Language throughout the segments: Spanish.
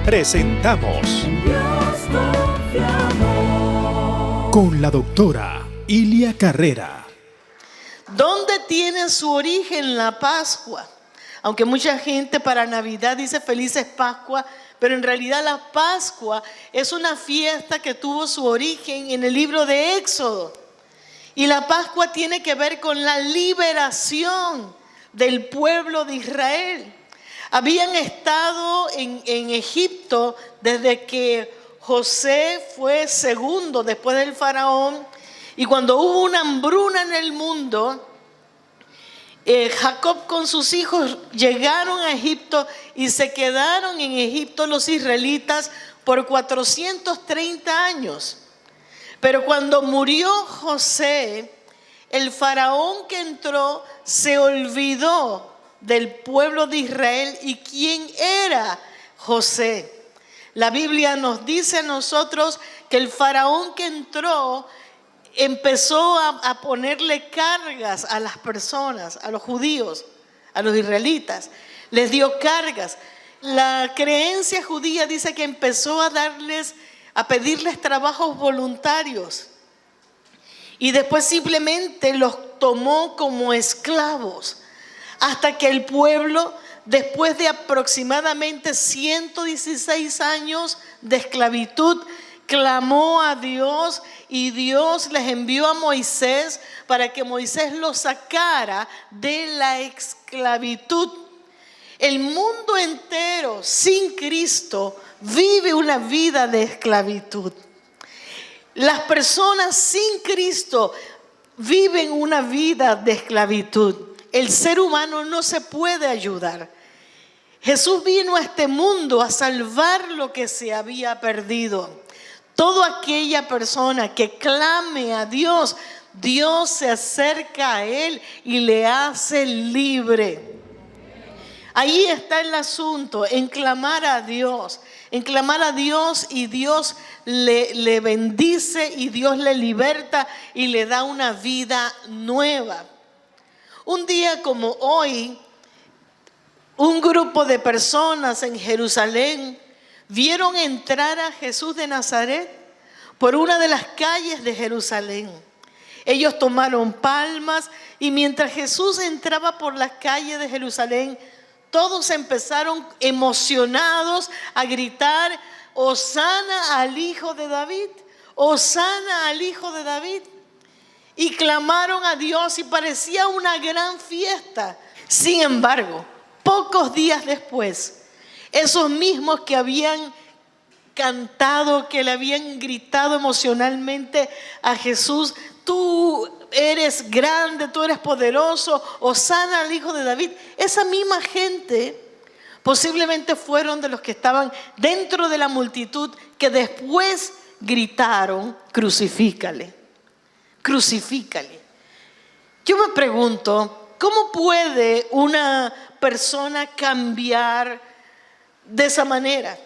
presentamos Dios confiamos. con la doctora Ilia Carrera. ¿Dónde tiene su origen la Pascua? Aunque mucha gente para Navidad dice felices Pascua, pero en realidad la Pascua es una fiesta que tuvo su origen en el libro de Éxodo. Y la Pascua tiene que ver con la liberación del pueblo de Israel. Habían estado en Egipto desde que José fue segundo después del faraón. Y cuando hubo una hambruna en el mundo, Jacob con sus hijos llegaron a Egipto y se quedaron en Egipto los israelitas por 430 años. Pero cuando murió José, el faraón que entró se olvidó del pueblo de Israel y quién era José. La Biblia nos dice a nosotros que el faraón que entró empezó a ponerle cargas a las personas, a los judíos, a los israelitas. Les dio cargas. La creencia judía dice que empezó a pedirles trabajos voluntarios. Y después simplemente los tomó como esclavos. Hasta que el pueblo, después de aproximadamente 116 años de esclavitud, clamó a Dios y Dios les envió a Moisés para que Moisés los sacara de la esclavitud. El mundo entero sin Cristo vive una vida de esclavitud. Las personas sin Cristo viven una vida de esclavitud. El ser humano no se puede ayudar. Jesús vino a este mundo a salvar lo que se había perdido. Toda aquella persona que clame a Dios, Dios se acerca a él y le hace libre. Ahí está el asunto, en clamar a Dios y Dios le bendice y Dios le liberta y le da una vida nueva. Un día como hoy, un grupo de personas en Jerusalén vieron entrar a Jesús de Nazaret por una de las calles de Jerusalén. Ellos tomaron palmas y mientras Jesús entraba por las calles de Jerusalén, todos empezaron emocionados a gritar: Hosana al Hijo de David, Hosana al Hijo de David. Y clamaron a Dios y parecía una gran fiesta. Sin embargo, pocos días después, esos mismos que habían cantado, que le habían gritado emocionalmente a Jesús: tú eres grande, tú eres poderoso, hosana al Hijo de David. Esa misma gente posiblemente fueron de los que estaban dentro de la multitud que después gritaron: crucifícale, crucifícale. Yo me pregunto, ¿cómo puede una persona cambiar de esa manera?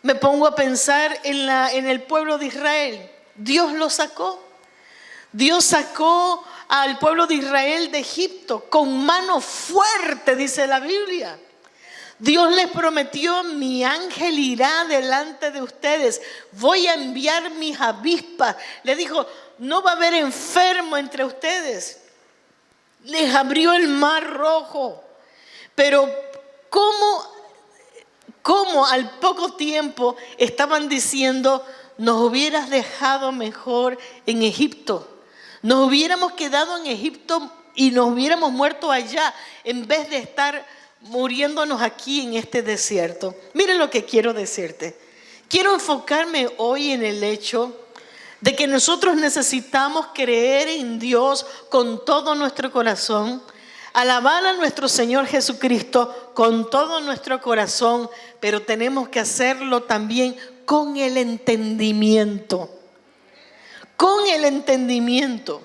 Me pongo a pensar en el pueblo de Israel. Dios lo sacó. Dios sacó al pueblo de Israel de Egipto con mano fuerte, dice la Biblia. Dios les prometió: mi ángel irá delante de ustedes. Voy a enviar mis avispas. Le dijo: no va a haber enfermo entre ustedes. Les abrió el mar rojo. Pero ¿cómo al poco tiempo estaban diciendo: nos hubieras dejado mejor en Egipto? Nos hubiéramos quedado en Egipto y nos hubiéramos muerto allá en vez de estar muriéndonos aquí en este desierto. Miren lo que quiero decirte. Quiero enfocarme hoy en el hecho de que nosotros necesitamos creer en Dios con todo nuestro corazón, alabar a nuestro Señor Jesucristo con todo nuestro corazón, pero tenemos que hacerlo también con el entendimiento. Con el entendimiento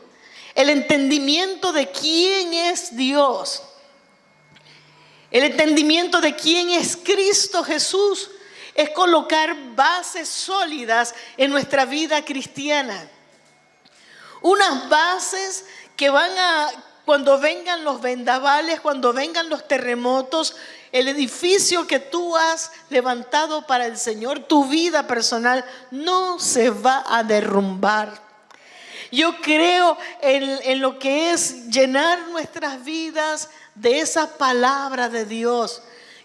de quién es Dios, el entendimiento de quién es Cristo Jesús, es colocar bases sólidas en nuestra vida cristiana. Unas bases que van a cuando vengan los vendavales, cuando vengan los terremotos, el edificio que tú has levantado para el Señor, tu vida personal, no se va a derrumbar. Yo creo en lo que es llenar nuestras vidas de esa palabra de Dios.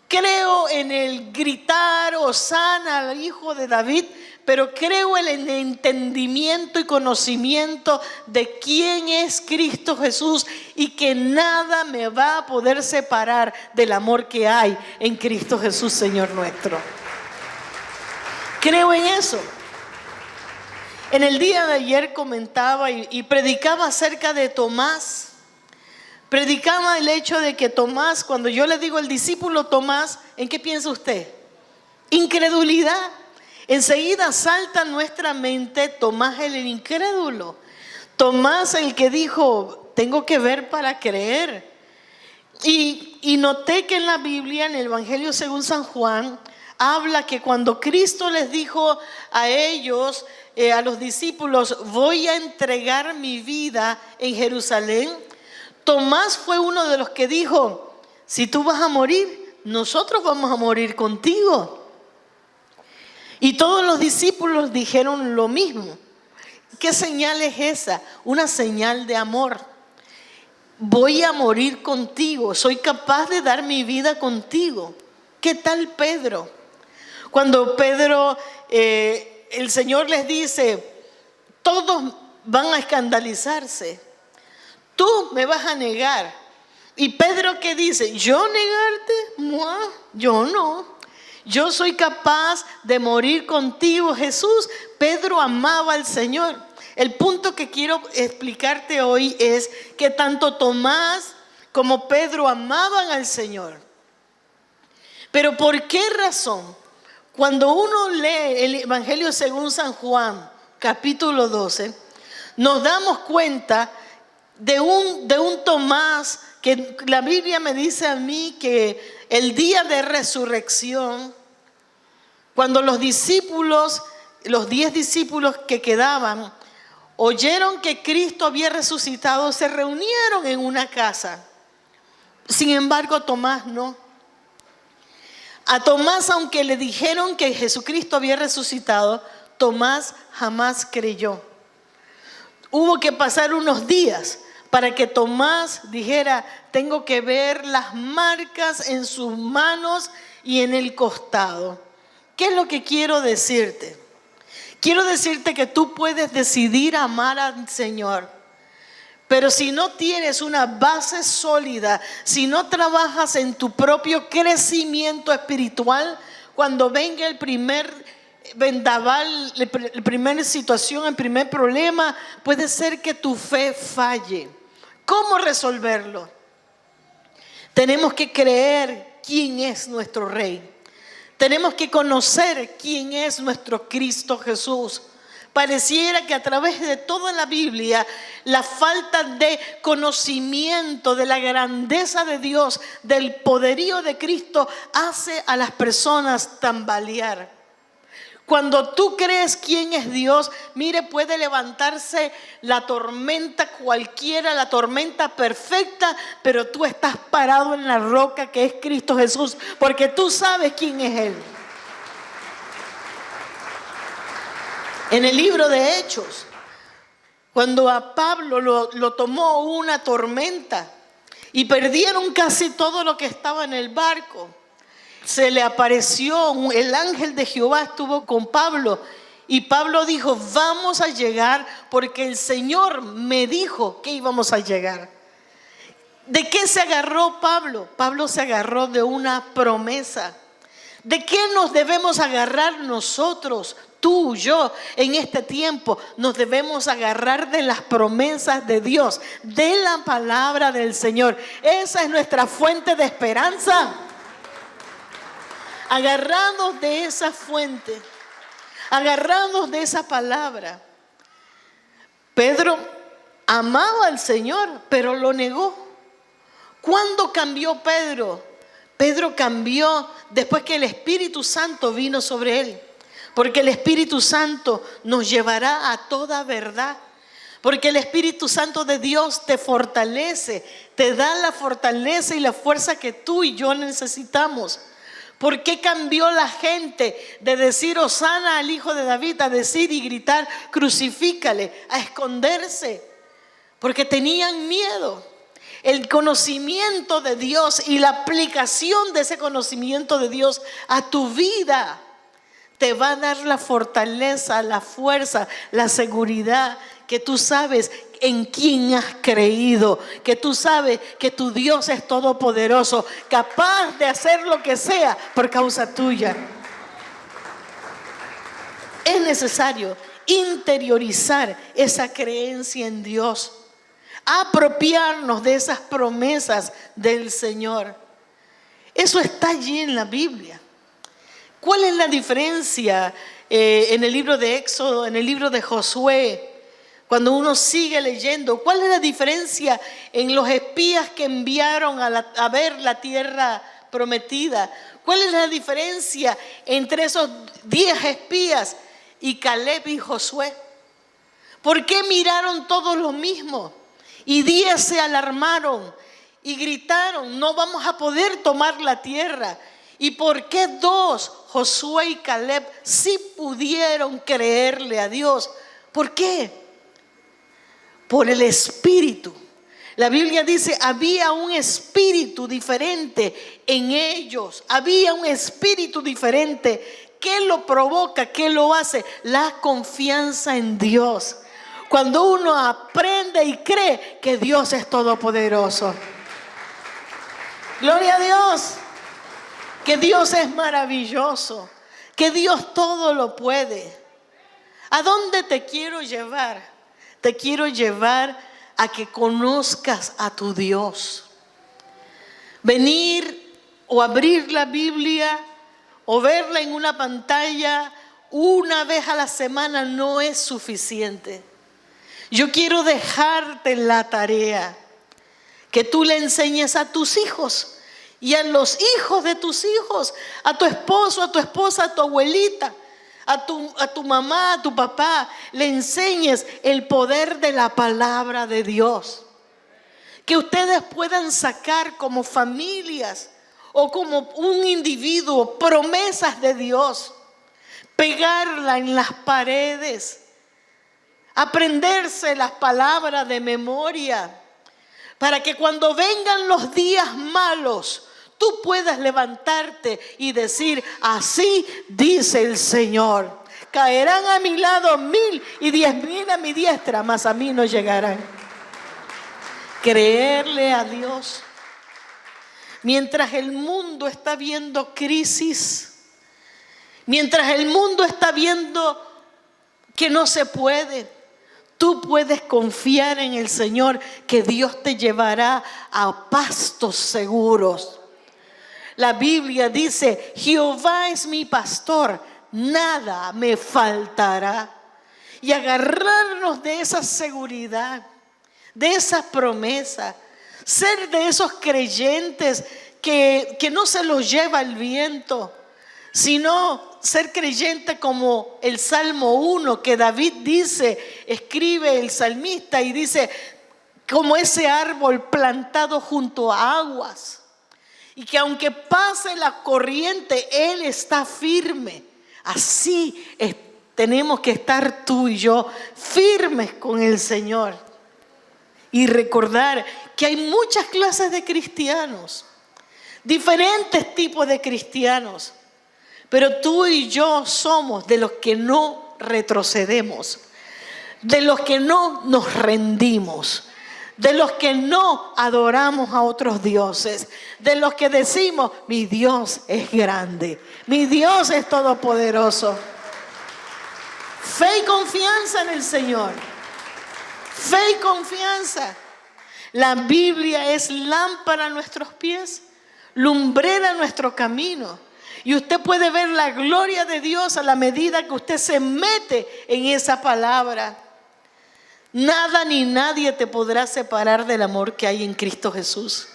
Creo en el gritar Hosana al Hijo de David, pero creo en el entendimiento y conocimiento de quién es Cristo Jesús y que nada me va a poder separar del amor que hay en Cristo Jesús, Señor nuestro. Creo en eso. En el día de ayer comentaba y predicaba acerca de Tomás. Predicaba el hecho de que Tomás, cuando yo le digo el discípulo Tomás, ¿en qué piensa usted? Incredulidad. Enseguida salta a nuestra mente Tomás el incrédulo. Tomás el que dijo, tengo que ver para creer. Y noté que en la Biblia, en el Evangelio según San Juan, habla que cuando Cristo les dijo a ellos, a los discípulos, voy a entregar mi vida en Jerusalén, Tomás fue uno de los que dijo, si tú vas a morir, nosotros vamos a morir contigo. Y todos los discípulos dijeron lo mismo. ¿Qué señal es esa? Una señal de amor. Voy a morir contigo, soy capaz de dar mi vida contigo. ¿Qué tal Pedro? Cuando Pedro, el Señor les dice, todos van a escandalizarse. Tú me vas a negar. Y Pedro, ¿qué dice? ¿Yo negarte? Yo no. Yo soy capaz de morir contigo, Jesús. Pedro amaba al Señor. El punto que quiero explicarte hoy es que tanto Tomás como Pedro amaban al Señor. Pero ¿por qué razón? Cuando uno lee el Evangelio según San Juan, capítulo 12, nos damos cuenta de un Tomás que la Biblia me dice a mí que el día de resurrección, cuando los discípulos, los 10 discípulos que quedaban, oyeron que Cristo había resucitado, se reunieron en una casa. Sin embargo, Tomás no. A Tomás, aunque le dijeron que Jesucristo había resucitado, Tomás jamás creyó. Hubo que pasar unos días para que Tomás dijera, tengo que ver las marcas en sus manos y en el costado. ¿Qué es lo que quiero decirte? Quiero decirte que tú puedes decidir amar al Señor, pero si no tienes una base sólida, si no trabajas en tu propio crecimiento espiritual, cuando venga el primer vendaval, la primera situación, el primer problema, puede ser que tu fe falle. ¿Cómo resolverlo? Tenemos que creer quién es nuestro Rey. Tenemos que conocer quién es nuestro Cristo Jesús. Pareciera que a través de toda la Biblia, la falta de conocimiento de la grandeza de Dios, del poderío de Cristo, hace a las personas tambalear. Cuando tú crees quién es Dios, mire, puede levantarse la tormenta cualquiera, la tormenta perfecta, pero tú estás parado en la roca que es Cristo Jesús, porque tú sabes quién es Él. En el libro de Hechos, cuando a Pablo lo tomó una tormenta y perdieron casi todo lo que estaba en el barco, se le apareció el ángel de Jehová, estuvo con Pablo y Pablo dijo, vamos a llegar porque el Señor me dijo que íbamos a llegar. ¿De qué se agarró Pablo? Pablo se agarró de una promesa. ¿De qué nos debemos agarrar nosotros? Tú, yo, en este tiempo nos debemos agarrar de las promesas de Dios, de la palabra del Señor. Esa es nuestra fuente de esperanza. Agarrados de esa fuente, agarrados de esa palabra. Pedro amaba al Señor, pero lo negó. ¿Cuándo cambió Pedro? Pedro cambió después que el Espíritu Santo vino sobre él. Porque el Espíritu Santo nos llevará a toda verdad. Porque el Espíritu Santo de Dios te fortalece, te da la fortaleza y la fuerza que tú y yo necesitamos. ¿Por qué cambió la gente de decir Hosana al Hijo de David a decir y gritar crucifícale, a esconderse? Porque tenían miedo. El conocimiento de Dios y la aplicación de ese conocimiento de Dios a tu vida te va a dar la fortaleza, la fuerza, la seguridad, que tú sabes en quién has creído, que tú sabes que tu Dios es todopoderoso, capaz de hacer lo que sea por causa tuya. Es necesario interiorizar esa creencia en Dios, apropiarnos de esas promesas del Señor. Eso está allí en la Biblia. ¿Cuál es la diferencia en el libro de Éxodo, en el libro de Josué? Cuando uno sigue leyendo, ¿cuál es la diferencia en los espías que enviaron a ver la tierra prometida? ¿Cuál es la diferencia entre esos 10 espías y Caleb y Josué? ¿Por qué miraron todos lo mismo? Y 10 se alarmaron y gritaron, no vamos a poder tomar la tierra. ¿Y por qué 2, Josué y Caleb, sí pudieron creerle a Dios? ¿Por qué? Por el Espíritu. La Biblia dice, había un espíritu diferente en ellos. Había un espíritu diferente. ¿Qué lo provoca? ¿Qué lo hace? La confianza en Dios. Cuando uno aprende y cree que Dios es todopoderoso. Gloria a Dios. Que Dios es maravilloso. Que Dios todo lo puede. ¿A dónde te quiero llevar? Te quiero llevar a que conozcas a tu Dios. Venir o abrir la Biblia o verla en una pantalla una vez a la semana no es suficiente. Yo quiero dejarte la tarea que tú le enseñes a tus hijos y a los hijos de tus hijos, a tu esposo, a tu esposa, a tu abuelita, a tu mamá, a tu papá, le enseñes el poder de la palabra de Dios. Que ustedes puedan sacar como familias o como un individuo promesas de Dios, pegarla en las paredes, aprenderse las palabras de memoria, para que cuando vengan los días malos, tú puedas levantarte y decir, así dice el Señor. Caerán a mi lado 1000 y 10,000 a mi diestra, mas a mí no llegarán. Creerle a Dios. Mientras el mundo está viendo crisis, mientras el mundo está viendo que no se puede, tú puedes confiar en el Señor, que Dios te llevará a pastos seguros. La Biblia dice, Jehová es mi pastor, nada me faltará. Y agarrarnos de esa seguridad, de esa promesa, ser de esos creyentes que no se los lleva el viento, sino ser creyente como el Salmo 1 que David dice, escribe el salmista y dice, como ese árbol plantado junto a aguas. Y que aunque pase la corriente, Él está firme. Así tenemos que estar tú y yo firmes con el Señor. Y recordar que hay muchas clases de cristianos, diferentes tipos de cristianos. Pero tú y yo somos de los que no retrocedemos, de los que no nos rendimos, de los que no adoramos a otros dioses, de los que decimos, mi Dios es grande, mi Dios es todopoderoso. Fe y confianza en el Señor. Fe y confianza. La Biblia es lámpara a nuestros pies, lumbrera a nuestro camino. Y usted puede ver la gloria de Dios a la medida que usted se mete en esa palabra. Nada ni nadie te podrá separar del amor que hay en Cristo Jesús.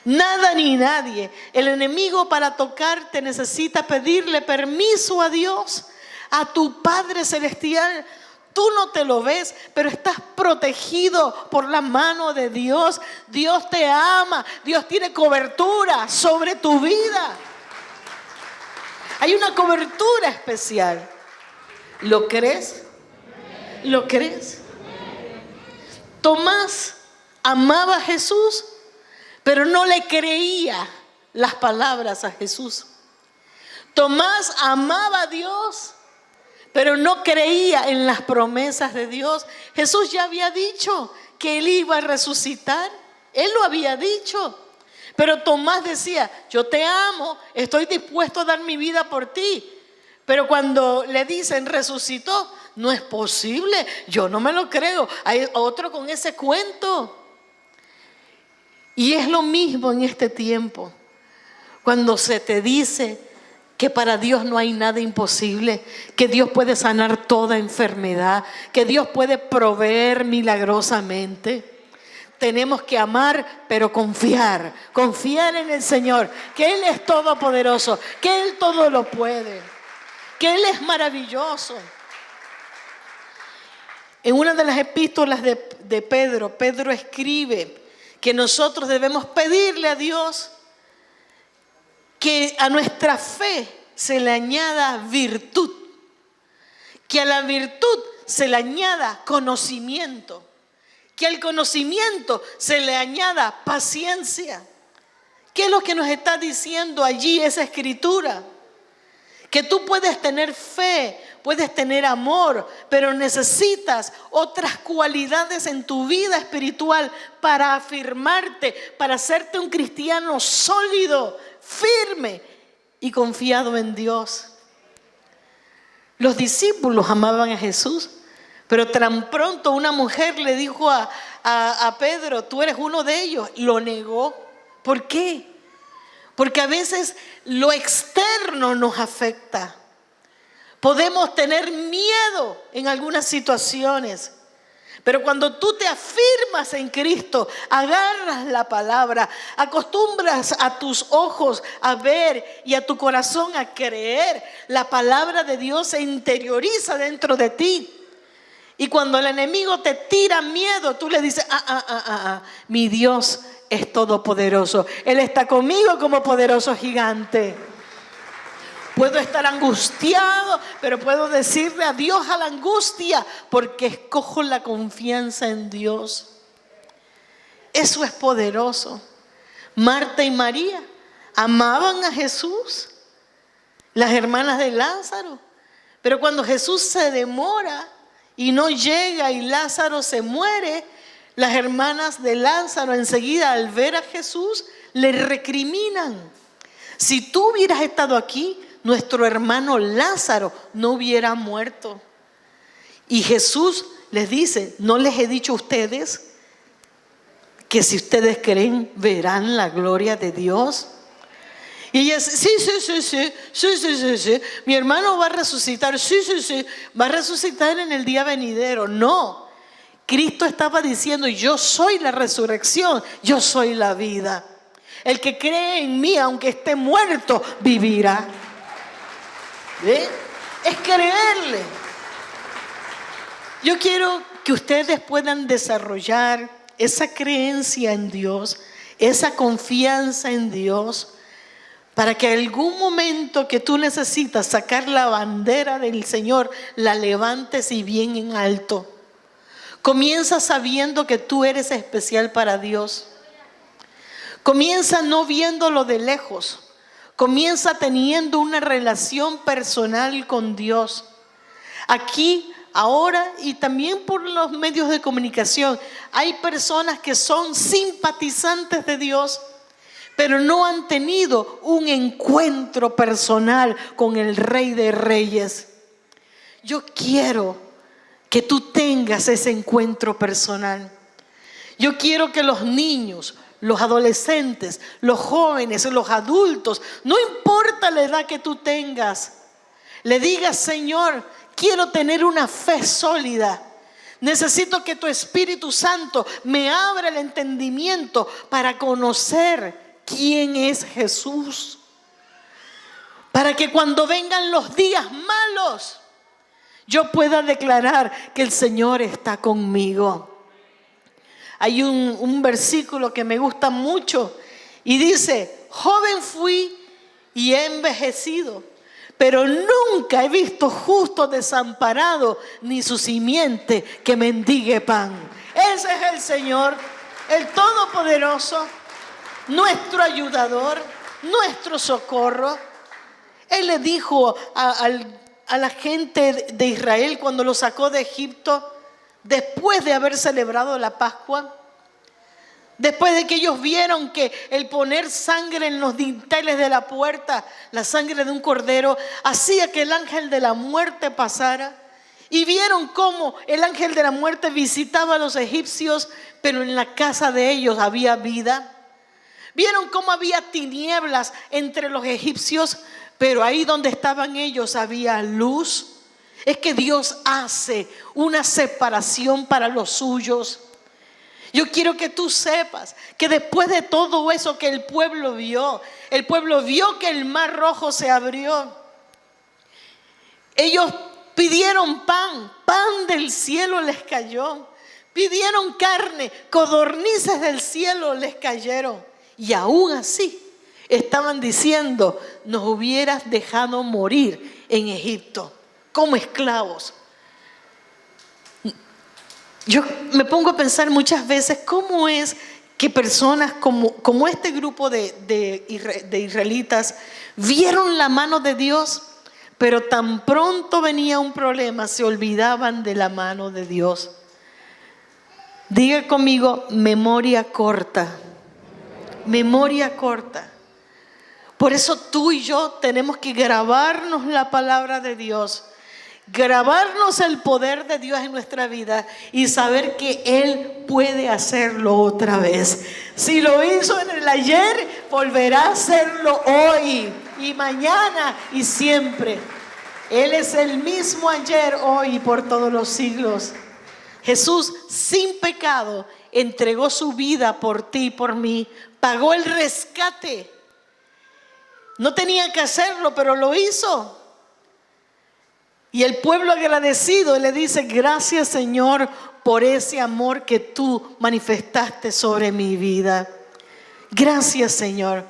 Nada ni nadie. El enemigo para tocarte necesita pedirle permiso a Dios, a tu Padre Celestial. Tú no te lo ves, pero estás protegido por la mano de Dios. Dios te ama. Dios tiene cobertura sobre tu vida. Hay una cobertura especial. ¿Lo crees? ¿Lo crees? Tomás amaba a Jesús, pero no le creía las palabras a Jesús. Tomás amaba a Dios, pero no creía en las promesas de Dios. Jesús ya había dicho que Él iba a resucitar. Él lo había dicho. Pero Tomás decía, yo te amo, estoy dispuesto a dar mi vida por ti. Pero cuando le dicen resucitó, no es posible, yo no me lo creo. Hay otro con ese cuento. Y es lo mismo en este tiempo. Cuando se te dice que para Dios no hay nada imposible, que Dios puede sanar toda enfermedad, que Dios puede proveer milagrosamente. Tenemos que amar, pero confiar en el Señor, que Él es todopoderoso, que Él todo lo puede, que Él es maravilloso. En una de las epístolas de Pedro, Pedro escribe que nosotros debemos pedirle a Dios que a nuestra fe se le añada virtud, que a la virtud se le añada conocimiento, que al conocimiento se le añada paciencia. ¿Qué es lo que nos está diciendo allí esa escritura? Que tú puedes tener fe, puedes tener amor, pero necesitas otras cualidades en tu vida espiritual para afirmarte, para hacerte un cristiano sólido, firme y confiado en Dios. Los discípulos amaban a Jesús, pero tan pronto una mujer le dijo a Pedro, tú eres uno de ellos, lo negó. ¿Por qué? Porque a veces lo externo nos afecta. Podemos tener miedo en algunas situaciones, pero cuando tú te afirmas en Cristo, agarras la palabra, acostumbras a tus ojos a ver y a tu corazón a creer, la palabra de Dios se interioriza dentro de ti. Y cuando el enemigo te tira miedo, tú le dices, mi Dios es todopoderoso. Él está conmigo como poderoso gigante. Puedo estar angustiado, pero puedo decirle adiós a la angustia porque escojo la confianza en Dios. Eso es poderoso. Marta y María amaban a Jesús, las hermanas de Lázaro. Pero cuando Jesús se demora y no llega y Lázaro se muere, las hermanas de Lázaro enseguida al ver a Jesús le recriminan. Si tú hubieras estado aquí, nuestro hermano Lázaro no hubiera muerto. Y Jesús les dice, ¿no les he dicho a ustedes que si ustedes creen verán la gloria de Dios? Y ella dice, sí, mi hermano va a resucitar, sí, va a resucitar en el día venidero. No, Cristo estaba diciendo, yo soy la resurrección, yo soy la vida. El que cree en mí, aunque esté muerto, vivirá. ¿Ve? Es creerle. Yo quiero que ustedes puedan desarrollar esa creencia en Dios, esa confianza en Dios, para que algún momento que tú necesitas sacar la bandera del Señor, la levantes y bien en alto. Comienza sabiendo que tú eres especial para Dios. Comienza no viéndolo de lejos. Comienza teniendo una relación personal con Dios. Aquí, ahora y también por los medios de comunicación, hay personas que son simpatizantes de Dios, pero no han tenido un encuentro personal con el Rey de Reyes. Yo quiero que tú tengas ese encuentro personal. Yo quiero que los niños, los adolescentes, los jóvenes, los adultos, no importa la edad que tú tengas, le digas, Señor, quiero tener una fe sólida. Necesito que tu Espíritu Santo me abra el entendimiento para conocer quién es Jesús. Para que cuando vengan los días malos, yo pueda declarar que el Señor está conmigo. Hay un versículo que me gusta mucho y dice: joven fui y he envejecido, pero nunca he visto justo desamparado, ni su simiente que mendigue pan. Ese es el Señor, el Todopoderoso, nuestro ayudador, nuestro socorro. Él le dijo a la gente de Israel cuando lo sacó de Egipto, después de haber celebrado la Pascua, después de que ellos vieron que el poner sangre en los dinteles de la puerta, la sangre de un cordero, hacía que el ángel de la muerte pasara. Y vieron cómo el ángel de la muerte visitaba a los egipcios, pero en la casa de ellos había vida. Vieron cómo había tinieblas entre los egipcios, pero ahí donde estaban ellos había luz. Es que Dios hace una separación para los suyos. Yo quiero que tú sepas que después de todo eso que el pueblo vio que el mar rojo se abrió. Ellos pidieron pan del cielo les cayó. Pidieron carne, codornices del cielo les cayeron. Y aún así estaban diciendo: nos hubieras dejado morir en Egipto como esclavos. Yo me pongo a pensar muchas veces cómo es que personas como este grupo de israelitas vieron la mano de Dios, pero tan pronto venía un problema se olvidaban de la mano de Dios. Diga conmigo: memoria corta. Memoria corta. Por eso tú y yo tenemos que grabarnos la palabra de Dios, grabarnos el poder de Dios en nuestra vida y saber que Él puede hacerlo otra vez. Si lo hizo en el ayer, volverá a hacerlo hoy y mañana y siempre. Él es el mismo ayer, hoy y por todos los siglos. Jesús, sin pecado, entregó su vida por ti y por mí, pagó el rescate. No tenía que hacerlo, pero lo hizo. Y el pueblo agradecido le dice: gracias, Señor, por ese amor que tú manifestaste sobre mi vida. Gracias, Señor.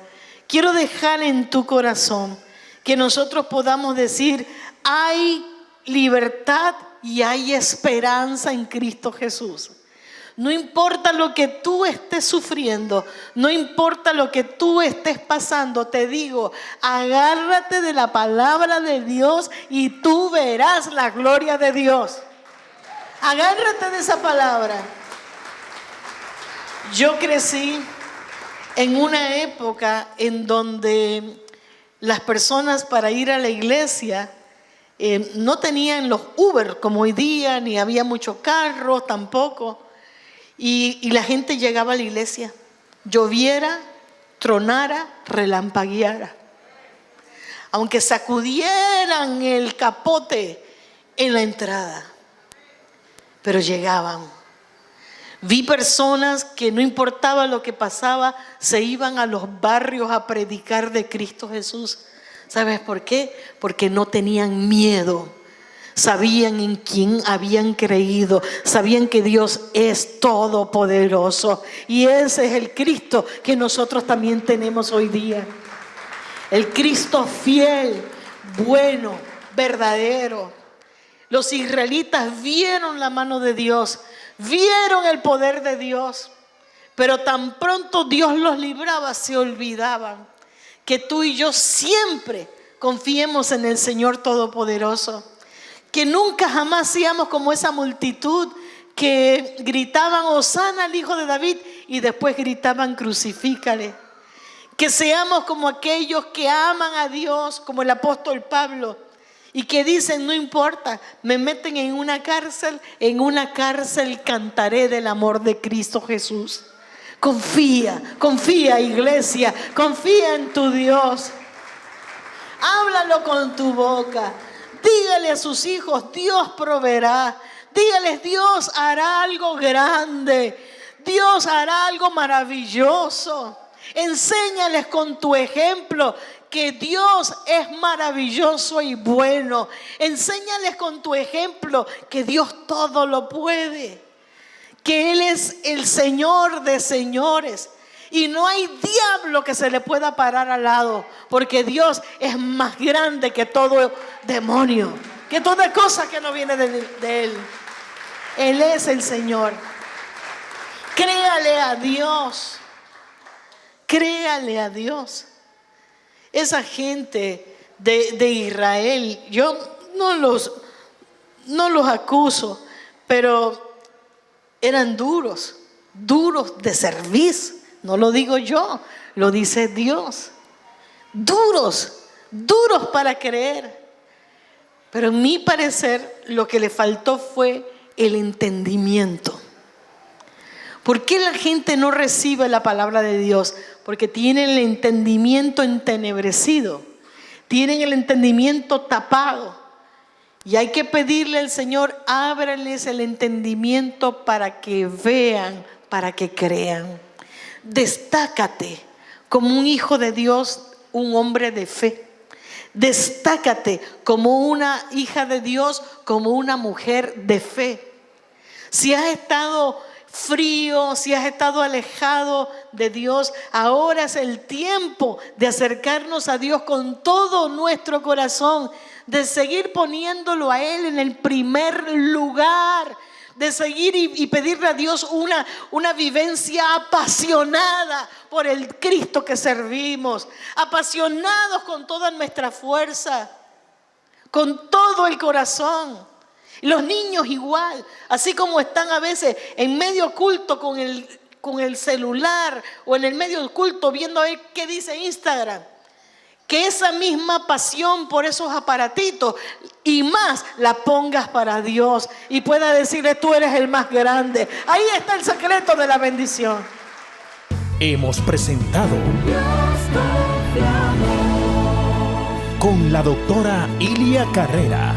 Quiero dejar en tu corazón que nosotros podamos decir: hay libertad y hay esperanza en Cristo Jesús. No importa lo que tú estés sufriendo, no importa lo que tú estés pasando, te digo, agárrate de la palabra de Dios y tú verás la gloria de Dios. Agárrate de esa palabra. Yo crecí en una época en donde las personas para ir a la iglesia no tenían los Uber como hoy día, ni había muchos carros tampoco. Y la gente llegaba a la iglesia, lloviera, tronara, relampagueara. Aunque sacudieran el capote en la entrada, pero llegaban. Vi personas que no importaba lo que pasaba, se iban a los barrios a predicar de Cristo Jesús. ¿Sabes por qué? Porque no tenían miedo. Sabían en quién habían creído, sabían que Dios es todopoderoso. Y ese es el Cristo que nosotros también tenemos hoy día. El Cristo fiel, bueno, verdadero. Los israelitas vieron la mano de Dios, vieron el poder de Dios, pero tan pronto Dios los libraba, se olvidaban. Que tú y yo siempre confiemos en el Señor Todopoderoso. Que nunca jamás seamos como esa multitud que gritaban: Hosana al Hijo de David, y después gritaban: crucifícale. Que seamos como aquellos que aman a Dios, como el apóstol Pablo, y que dicen: no importa, me meten en una cárcel cantaré del amor de Cristo Jesús. Confía, iglesia, confía en tu Dios. Háblalo con tu boca. Dígale a sus hijos: Dios proveerá. Dígales: Dios hará algo grande. Dios hará algo maravilloso. Enséñales con tu ejemplo que Dios es maravilloso y bueno. Enséñales con tu ejemplo que Dios todo lo puede. Que Él es el Señor de señores. Y no hay diablo que se le pueda parar al lado. Porque Dios es más grande que todo demonio. Que toda cosa que no viene de Él. Él es el Señor. Créale a Dios. Créale a Dios. Esa gente de Israel, yo no los acuso, pero eran duros de servicio. No lo digo yo, lo dice Dios. Duros para creer. Pero en mi parecer, lo que le faltó fue el entendimiento. ¿Por qué la gente no recibe la palabra de Dios? Porque tienen el entendimiento entenebrecido, tienen el entendimiento tapado. Y hay que pedirle al Señor, ábrales el entendimiento para que vean, para que crean. Destácate como un hijo de Dios, un hombre de fe. Destácate como una hija de Dios, como una mujer de fe. Si has estado frío, si has estado alejado de Dios, ahora es el tiempo de acercarnos a Dios con todo nuestro corazón, de seguir poniéndolo a Él en el primer lugar, de seguir y pedirle a Dios una vivencia apasionada por el Cristo que servimos, apasionados con toda nuestra fuerza, con todo el corazón. Los niños igual, así como están a veces en medio culto con el celular o en el medio del culto viendo a ver qué dice Instagram. Que esa misma pasión por esos aparatitos y más la pongas para Dios y pueda decirle: tú eres el más grande. Ahí está el secreto de la bendición. Hemos presentado con la doctora Ilia Carrera